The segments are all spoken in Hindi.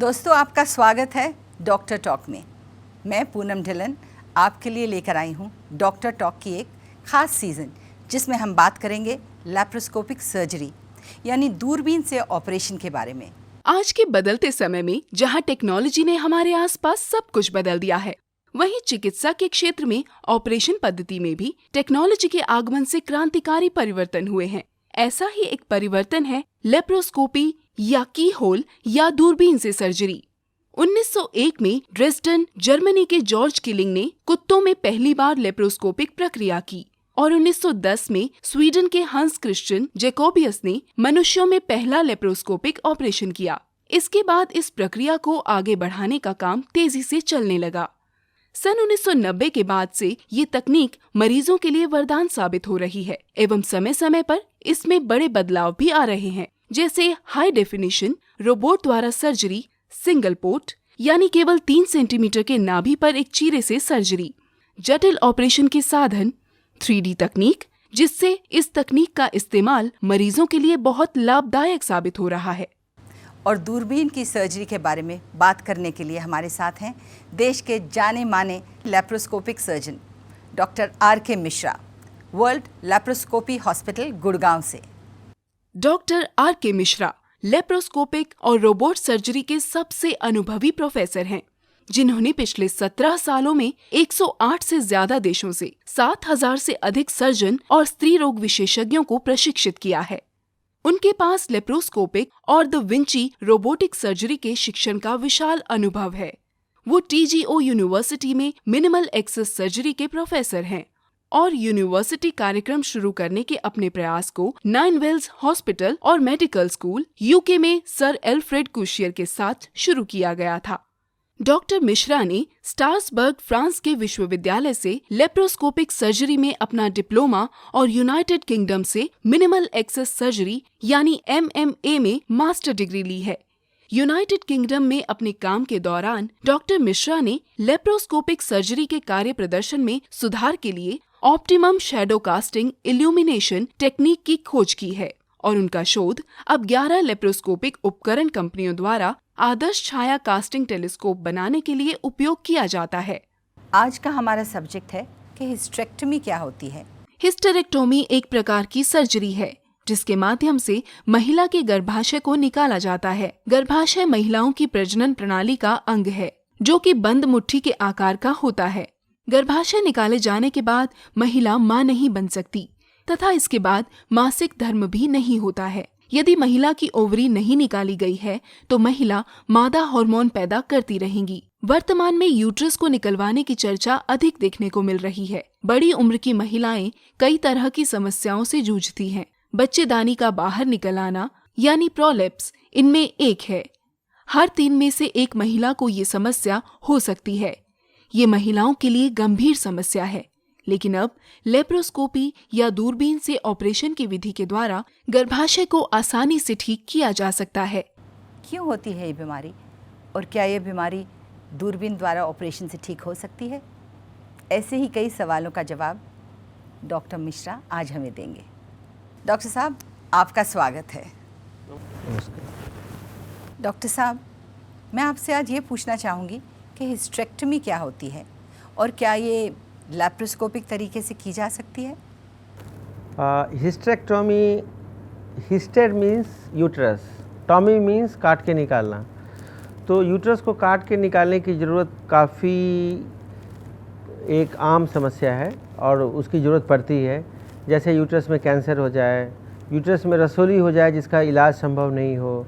दोस्तों, आपका स्वागत है डॉक्टर टॉक में। मैं पूनम ढिल्लन आपके लिए लेकर आई हूँ डॉक्टर टॉक की एक ख़ास सीज़न, जिसमें हम बात करेंगे लैप्रोस्कोपिक सर्जरी यानी दूरबीन से ऑपरेशन के बारे में। आज के बदलते समय में जहां टेक्नोलॉजी ने हमारे आसपास सब कुछ बदल दिया है, वहीं चिकित्सा के क्षेत्र में ऑपरेशन पद्धति में भी टेक्नोलॉजी के आगमन से क्रांतिकारी परिवर्तन हुए हैं। ऐसा ही एक परिवर्तन है लेप्रोस्कोपी या की होल या दूरबीन से सर्जरी। 1901 में ड्रेसडन, जर्मनी के जॉर्ज किलिंग ने कुत्तों में पहली बार लेप्रोस्कोपिक प्रक्रिया की और 1910 में स्वीडन के हंस क्रिश्चियन जैकोबियस ने मनुष्यों में पहला लेप्रोस्कोपिक ऑपरेशन किया। इसके बाद इस प्रक्रिया को आगे बढ़ाने का काम तेजी से चलने लगा। सन 1990 के बाद से ये तकनीक मरीजों के लिए वरदान साबित हो रही है एवं समय समय पर इसमें बड़े बदलाव भी आ रहे हैं, जैसे हाई डेफिनेशन, रोबोट द्वारा सर्जरी, सिंगल पोर्ट यानी केवल 3 सेंटीमीटर के नाभि पर एक चीरे से सर्जरी, जटिल ऑपरेशन के साधन, 3D तकनीक, जिससे इस तकनीक का इस्तेमाल मरीजों के लिए बहुत लाभदायक साबित हो रहा है। और दूरबीन की सर्जरी के बारे में बात करने के लिए हमारे साथ हैं देश के जाने माने laparoscopic surgeon doctor R.K. Mishra, world laparoscopy hospital Gurgaon से। Doctor R.K. मिश्रा लेप्रोस्कोपिक और रोबोट सर्जरी के सबसे अनुभवी प्रोफेसर हैं, जिन्होंने पिछले 17 सालों में 108 से ज्यादा देशों से 7000 से अधिक सर्जन और स्त्री रोग विशेषज्ञों को प्रशिक्षित किया है। उनके पास लेप्रोस्कोपिक और द विंची रोबोटिक सर्जरी के शिक्षण का विशाल अनुभव है। वो TGO यूनिवर्सिटी में मिनिमल एक्सेस सर्जरी के प्रोफेसर हैं और यूनिवर्सिटी कार्यक्रम शुरू करने के अपने प्रयास को 9 वेल्स हॉस्पिटल और मेडिकल स्कूल UK में सर एल्फ्रेड कुशियर के साथ शुरू किया गया था। डॉक्टर मिश्रा ने स्ट्रासबर्ग, फ्रांस के विश्वविद्यालय से लेप्रोस्कोपिक सर्जरी में अपना डिप्लोमा और यूनाइटेड किंगडम से मिनिमल एक्सेस सर्जरी यानी MMA में मास्टर डिग्री ली है। यूनाइटेड किंगडम में अपने काम के दौरान डॉक्टर मिश्रा ने लेप्रोस्कोपिक सर्जरी के कार्य प्रदर्शन में सुधार के लिए optimum shadow casting illumination technique की खोज की है और उनका शोध अब 11 लेप्रोस्कोपिक उपकरण कंपनियों द्वारा आदर्श छाया कास्टिंग टेलीस्कोप बनाने के लिए उपयोग किया जाता है। आज का हमारा सब्जेक्ट है कि हिस्टेरेक्टोमी क्या होती है। हिस्टेरेक्टोमी एक प्रकार की सर्जरी है जिसके माध्यम से महिला के गर्भाशय को निकाला जाता है। गर्भाशय महिलाओं की प्रजनन प्रणाली का अंग है, जो कि बंद मुट्ठी के आकार का होता है। गर्भाशय निकाले जाने के बाद महिला मां नहीं बन सकती तथा इसके बाद मासिक धर्म भी नहीं होता है। यदि महिला की ओवरी नहीं निकाली गई है तो महिला मादा हार्मोन पैदा करती रहेंगी। वर्तमान में यूट्रस को निकलवाने की चर्चा अधिक देखने को मिल रही है। बड़ी उम्र की महिलाएं कई तरह की समस्याओं से जूझती हैं। बच्चेदानी का बाहर निकल आना यानी प्रोलेप्स इनमें एक है। हर 3 में से एक महिला को ये समस्या हो सकती है। ये महिलाओं के लिए गंभीर समस्या है, लेकिन अब लेप्रोस्कोपी या दूरबीन से ऑपरेशन की विधि के द्वारा गर्भाशय को आसानी से ठीक किया जा सकता है। क्यों होती है ये बीमारी और क्या ये बीमारी दूरबीन द्वारा ऑपरेशन से ठीक हो सकती है? ऐसे ही कई सवालों का जवाब डॉक्टर मिश्रा आज हमें देंगे। डॉक्टर साहब, आपका स्वागत है। डॉक्टर साहब, मैं आपसे आज ये पूछना चाहूँगी कि हिस्टेरेक्टोमी क्या होती है और क्या ये लैप्रोस्कोपिक तरीके से की जा सकती है? Hysterectomy, hyster means uterus, tomy means काट के निकालना। तो यूट्रस को काट के निकालने की ज़रूरत काफ़ी एक आम समस्या है और उसकी ज़रूरत पड़ती है। जैसे यूट्रस में कैंसर हो जाए, यूट्रस में रसोली हो जाए जिसका इलाज संभव नहीं हो,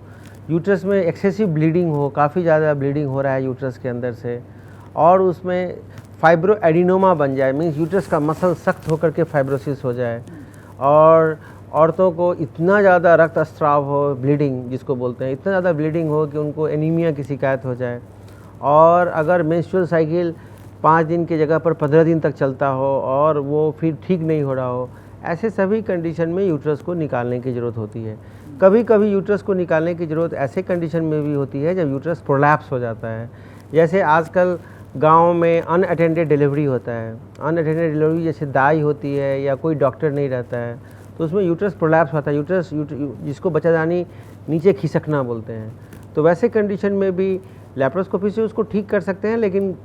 यूट्रस में एक्सेसिव ब्लीडिंग हो, काफ़ी ज़्यादा ब्लीडिंग हो रहा है यूट्रस के अंदर से, और उसमें फाइब्रो एडिनोमा बन जाए, मीन्स यूट्रस का मसल सख्त होकर के फाइब्रोसिस हो जाए, और औरतों को इतना ज़्यादा रक्तस्राव हो, ब्लीडिंग जिसको बोलते हैं, इतना ज़्यादा ब्लीडिंग हो कि उनको एनीमिया की शिकायत हो जाए, और अगर मेंस्ट्रुअल साइकिल 5 दिन की जगह पर 15 दिन तक चलता हो और वो फिर ठीक नहीं हो रहा हो, ऐसे सभी कंडीशन में यूट्रस को निकालने की ज़रूरत होती है। कभी कभी यूट्रस को निकालने की ज़रूरत ऐसे कंडीशन में भी होती है जब यूट्रस प्रोलैप्स हो जाता है। जैसे आजकल गांव में अनअटेंडेड डिलीवरी होता है। अनअटेंडेड डिलीवरी जैसे दाई होती है या कोई डॉक्टर नहीं रहता है तो उसमें यूट्रस प्रोलैप्स होता है। यूट्रस जिसको बच्चादानी नीचे खिसकना बोलते हैं, तो वैसे कंडीशन में भी लैप्रोस्कोपी से उसको ठीक कर सकते हैं, लेकिन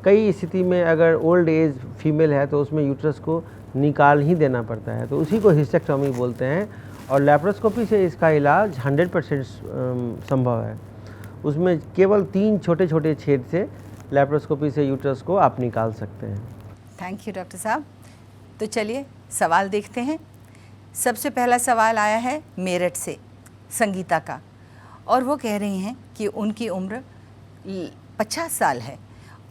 कई स्थिति में अगर ओल्ड एज फीमेल है तो उसमें यूट्रस को निकाल ही देना पड़ता है, तो उसी को हिस्टेक्टोमी बोलते हैं। और लैप्रोस्कोपी से इसका इलाज 100% संभव है। उसमें केवल 3 छोटे छोटे छेद से लैप्रोस्कोपी से यूट्रस को आप निकाल सकते हैं। थैंक यू डॉक्टर साहब। तो चलिए सवाल देखते हैं। सबसे पहला सवाल आया है मेरठ से संगीता का, और वो कह रही हैं कि उनकी उम्र 50 साल है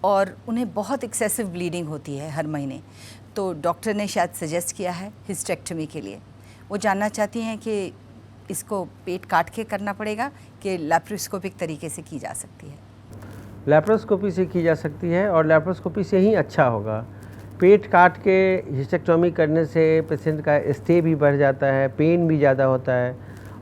और उन्हें बहुत एक्सेसिव ब्लीडिंग होती है हर महीने, तो डॉक्टर ने शायद सजेस्ट किया है हिस्टेक्टोमी के लिए। वो जानना चाहती हैं कि इसको पेट काट के करना पड़ेगा कि लैप्रोस्कोपिक तरीके से की जा सकती है। लैप्रोस्कोपी से की जा सकती है और लैप्रोस्कोपी से ही अच्छा होगा। पेट काट के हिस्टेक्टोमी करने से पेशेंट का स्टे भी बढ़ जाता है, पेन भी ज़्यादा होता है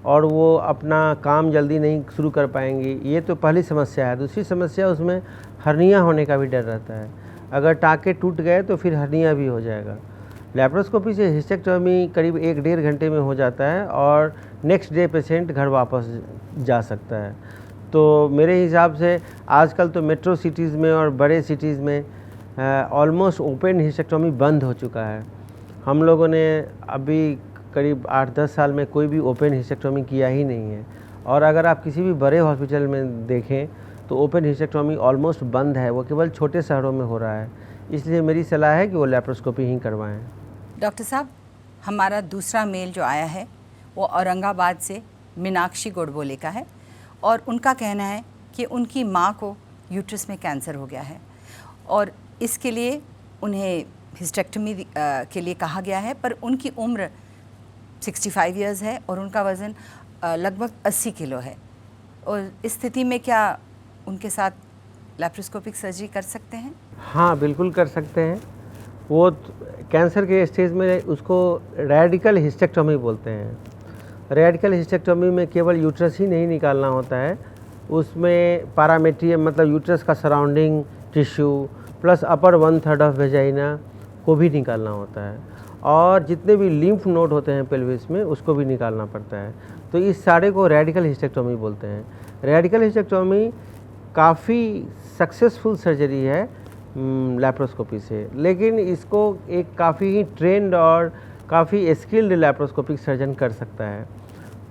और वो अपना काम जल्दी नहीं शुरू कर पाएंगी। ये तो पहली समस्या है। दूसरी समस्या उसमें हर्निया होने का भी डर रहता है। अगर टाँके टूट गए तो फिर हर्निया भी हो जाएगा। लैप्रोस्कोपी से हिस्टेक्टोमी करीब 1-1.5 घंटे में हो जाता है और नेक्स्ट डे पेशेंट घर वापस जा सकता है। तो मेरे हिसाब से आजकल तो मेट्रो सिटीज़ में और बड़े सिटीज़ में ऑलमोस्ट ओपन हिस्टेक्टोमी बंद हो चुका है। हम लोगों ने अभी करीब 8-10 साल में कोई भी ओपन हिस्टेक्टोमी किया ही नहीं है। और अगर आप किसी भी बड़े हॉस्पिटल में देखें तो ओपन हिस्टेक्टोमी ऑलमोस्ट बंद है, वो केवल छोटे शहरों में हो रहा है। इसलिए मेरी सलाह है कि वो लैप्रोस्कोपी ही करवाएं। डॉक्टर साहब, हमारा दूसरा मेल जो आया है वो औरंगाबाद से मीनाक्षी गोडबोले का है, और उनका कहना है कि उनकी माँ को यूट्रस में कैंसर हो गया है और इसके लिए उन्हें हिस्टेक्टोमी के लिए कहा गया है, पर उनकी उम्र 65 इयर्स है और उनका वज़न लगभग 80 किलो है। और इस स्थिति में क्या उनके साथ लैप्रोस्कोपिक सर्जरी कर सकते हैं? हाँ, बिल्कुल कर सकते हैं। वो कैंसर के स्टेज में उसको रेडिकल हिस्टेक्टोमी बोलते हैं। रेडिकल हिस्टेक्टोमी में केवल यूट्रस ही नहीं निकालना होता है, उसमें पैरामेट्रियम मतलब यूट्रस का surrounding tissue plus upper 1/3 of vagina को भी निकालना होता है, और जितने भी लिम्फ नोड होते हैं पेल्विस में उसको भी निकालना पड़ता है। तो इस सारे को रेडिकल हिस्टेक्टोमी बोलते हैं। रेडिकल हिस्टेक्टोमी काफ़ी सक्सेसफुल सर्जरी है लैप्रोस्कोपी से, लेकिन इसको एक काफ़ी ही ट्रेंड और काफ़ी स्किल्ड लैप्रोस्कोपिक सर्जन कर सकता है।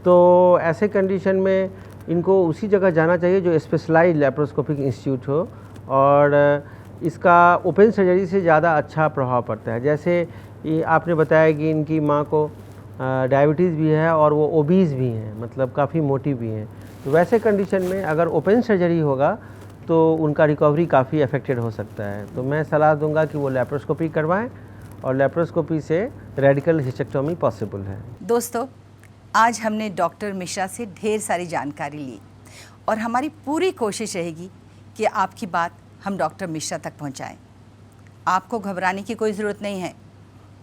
तो ऐसे कंडीशन में इनको उसी जगह जाना चाहिए जो स्पेशलाइज्ड लैप्रोस्कोपिक इंस्टीट्यूट हो, और इसका ओपन सर्जरी से ज़्यादा अच्छा प्रभाव पड़ता है। जैसे ये आपने बताया कि इनकी माँ को डायबिटीज़ भी है और वो ओबीज भी हैं, मतलब काफ़ी मोटी भी हैं। तो वैसे कंडीशन में अगर ओपन सर्जरी होगा तो उनका रिकवरी काफ़ी अफेक्टेड हो सकता है। तो मैं सलाह दूंगा कि वो लैप्रोस्कोपी करवाएं, और लैप्रोस्कोपी से रेडिकल हिस्टेक्टोमी पॉसिबल है। दोस्तों, आज हमने डॉक्टर मिश्रा से ढेर सारी जानकारी ली और हमारी पूरी कोशिश रहेगी कि आपकी बात हम डॉक्टर मिश्रा तक पहुंचाएं। आपको घबराने की कोई ज़रूरत नहीं है।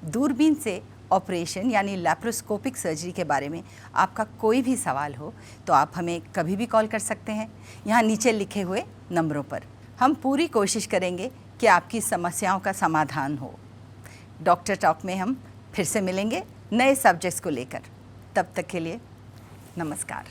दूरबीन से ऑपरेशन यानी लैप्रोस्कोपिक सर्जरी के बारे में आपका कोई भी सवाल हो तो आप हमें कभी भी कॉल कर सकते हैं यहाँ नीचे लिखे हुए नंबरों पर। हम पूरी कोशिश करेंगे कि आपकी समस्याओं का समाधान हो। डॉक्टर टॉक में हम फिर से मिलेंगे नए सब्जेक्ट्स को लेकर। तब तक के लिए नमस्कार।